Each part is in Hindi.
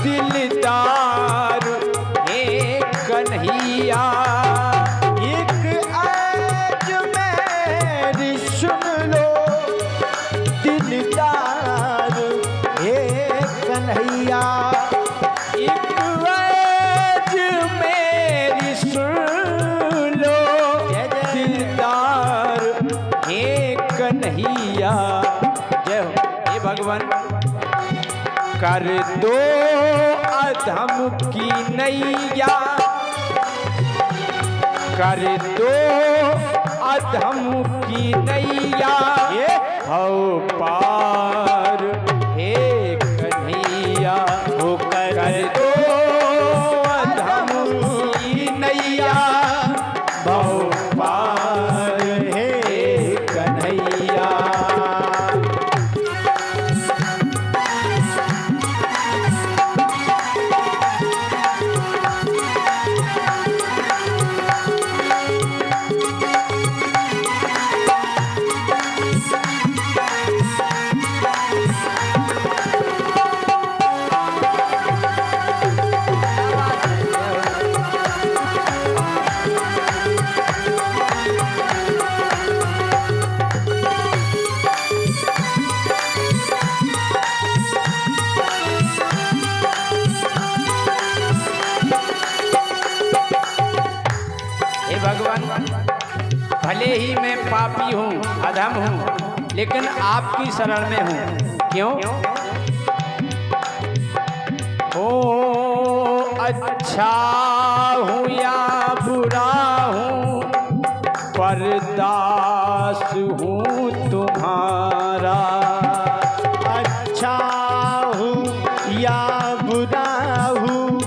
दिलदार हे कन्हैया। एक आज मेरी सुन लो दिलदार हे कन्हैया। एक आज मेरी सुन लो दिलदार हे कन्हैया। जय हो हे भगवान। कर दो अधम की नैया, कर दो अधम की नैया। हो पार हे कन्हैया। हो कर दो अधम की नैया। हो पार हे कन्हैया। भले ही मैं पापी हूँ, अधम हूँ, लेकिन आपकी शरण में हूँ। क्यों? ओ अच्छा हूँ या बुरा हूँ, पर दास हूँ तुम्हारा। अच्छा हूँ या बुरा हूँ,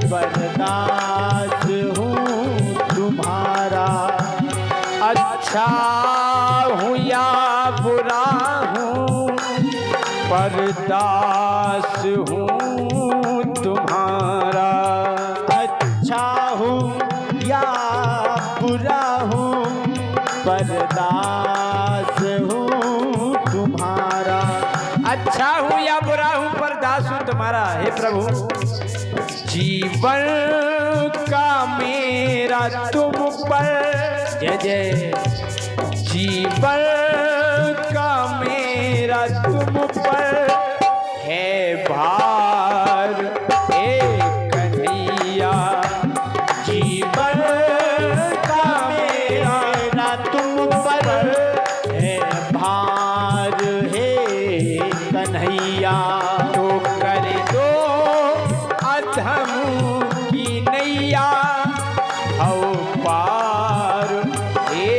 पर दास हूँ तुम्हारा। अच्छा हूँ या बुरा हूँ, पर दास हूँ तुम्हारा। अच्छा हूँ या बुरा हूँ, पर दास हूँ तुम्हारा। अच्छा हूँ या बुरा हूँ, पर दास हूँ तुम्हारा। हे प्रभु, जीवन का मेरा तुम पर जय जय। जीवन का मेरा तुम पर है भार हे कन्हैया। जीवन का मेरा तुम पर है भार हे कन्हैया। तो कर दो अधम की नैया। हो पार हे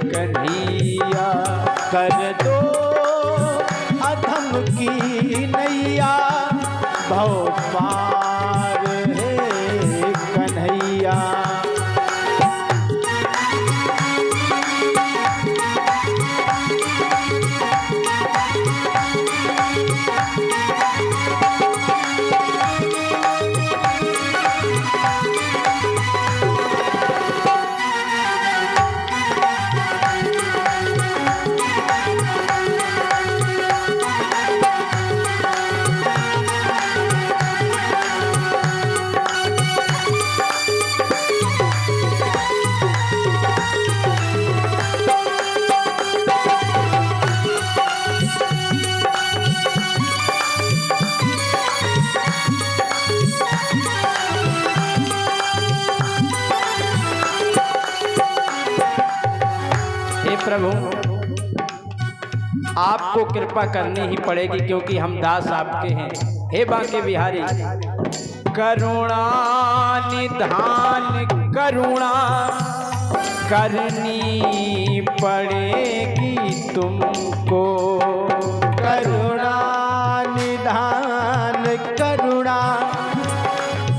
कन्हैया। कर दो अधम की नैया। भव पार हे कन्हैया। प्रभु, आपको कृपा करनी ही पड़ेगी क्योंकि हम दास आपके हैं। हे बांके बिहारी, करुणा निधान करुणा करनी पड़ेगी तुमको। करुणा निधान करुणा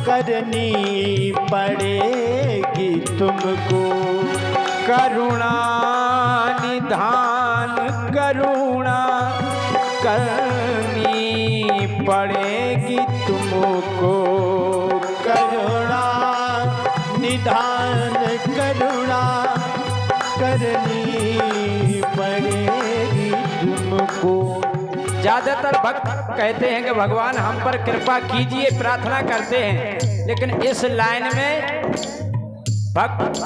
करनी पड़ेगी तुमको। करुणा निधान करुणा करनी पड़ेगी तुमको। करुणा निधान करुणा करनी पड़ेगी तुमको। ज्यादातर भक्त कहते हैं कि भगवान हम पर कृपा कीजिए, प्रार्थना करते हैं, लेकिन इस लाइन में भक्त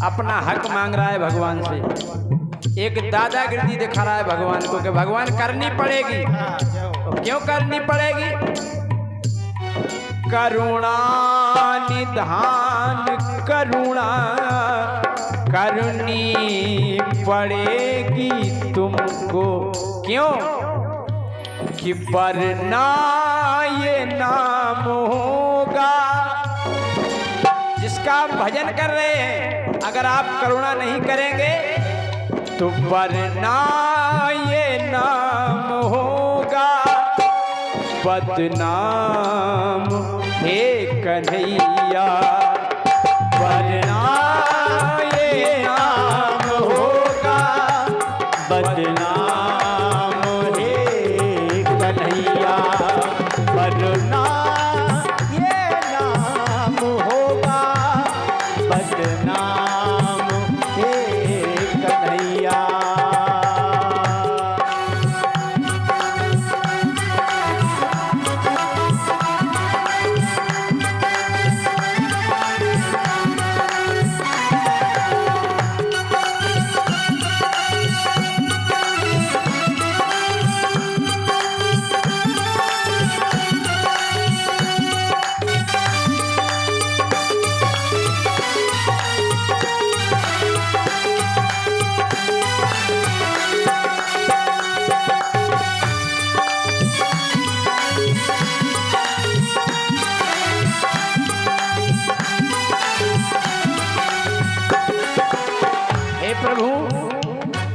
अपना हक मांग रहा है भगवान से। एक दादागिरी दिखा रहा है भगवान को कि भगवान करनी पड़ेगी। तो क्यों करनी पड़ेगी? करुणा निधान करुणा करनी पड़ेगी तुमको। क्यों? कि वरना ये नाम होगा जिसका आप भजन कर रहे हैं। अगर आप करुणा नहीं करेंगे तो वरना ये नाम होगा बदनाम हे कन्हैया। वरना ये नाम होगा बदनाम हे कन्हैया। वरना ये नाम होगा बदनाम हे कन्हैया।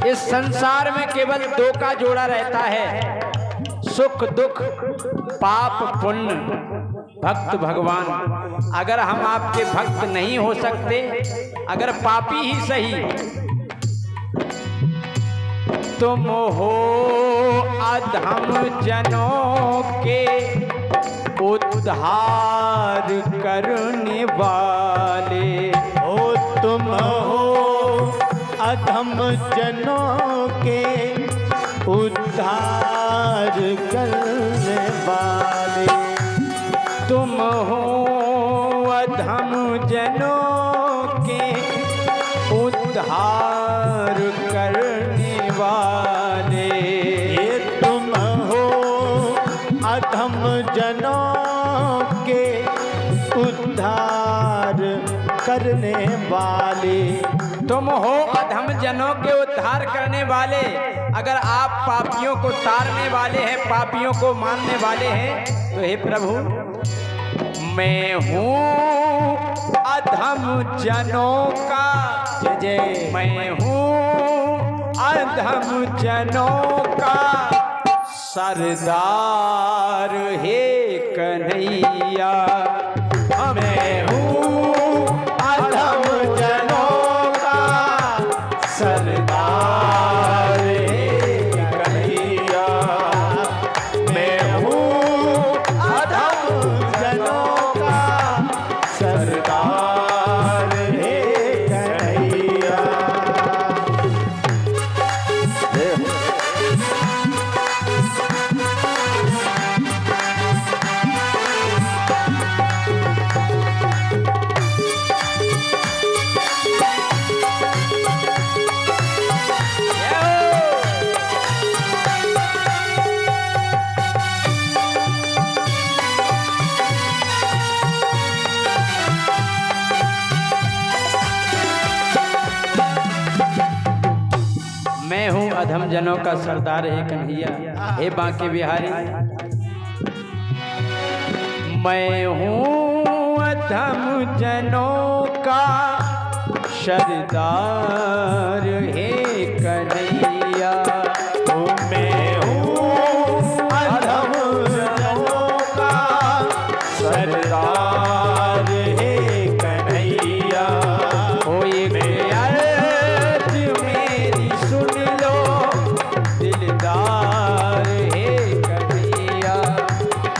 इस संसार में केवल दो का जोड़ा रहता है, सुख दुख, पाप पुण्य, भक्त भगवान। अगर हम आपके भक्त नहीं हो सकते, अगर पापी ही सही, तुम हो अधम जनों के उद्धार करने वाले। ओ तुम हो अधम जनों के उद्धार करने वाले। तुम हो अधम जनों के उद्धार करने वाले। ये तुम हो अधम जनों के उद्धार करने वाले। तुम हो अधम जनों के उद्धार करने वाले। अगर आप पापियों को तारने वाले हैं, पापियों को मानने वाले हैं, तो हे प्रभु, मैं हूँ अधम जनों का जय जय। मैं हूँ अधम जनों का सरदार हे कन्हैया। मैं हूँ अधम जनों का सरदार हे कन्हैया। मैं हूँ अधम जनों का सरदार हे कन्हैया। मैं हूँ अधम जनों का सरदार हे कन्हैया। हे बांके बिहारी, मैं हूँ अधम जनों का सरदार हे कन्हैया। मैं हूँ अधम जनों का सरदार हे कन्हैया। हो एक अर्ज मेरी सुन लो दिलदार हे कन्हैया।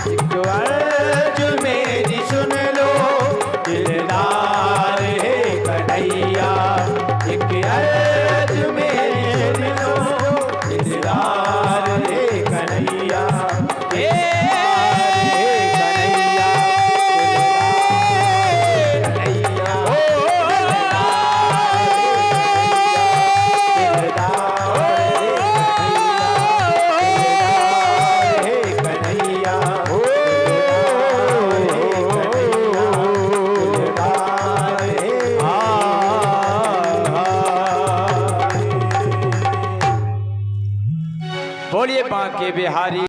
एक अर्ज मेरी सुन लो दिलदार हे कन्हैया। एक अर्ज मेरी सुन लो दिलदार हे कन्हैया। हे बोलिए बांके बिहारी।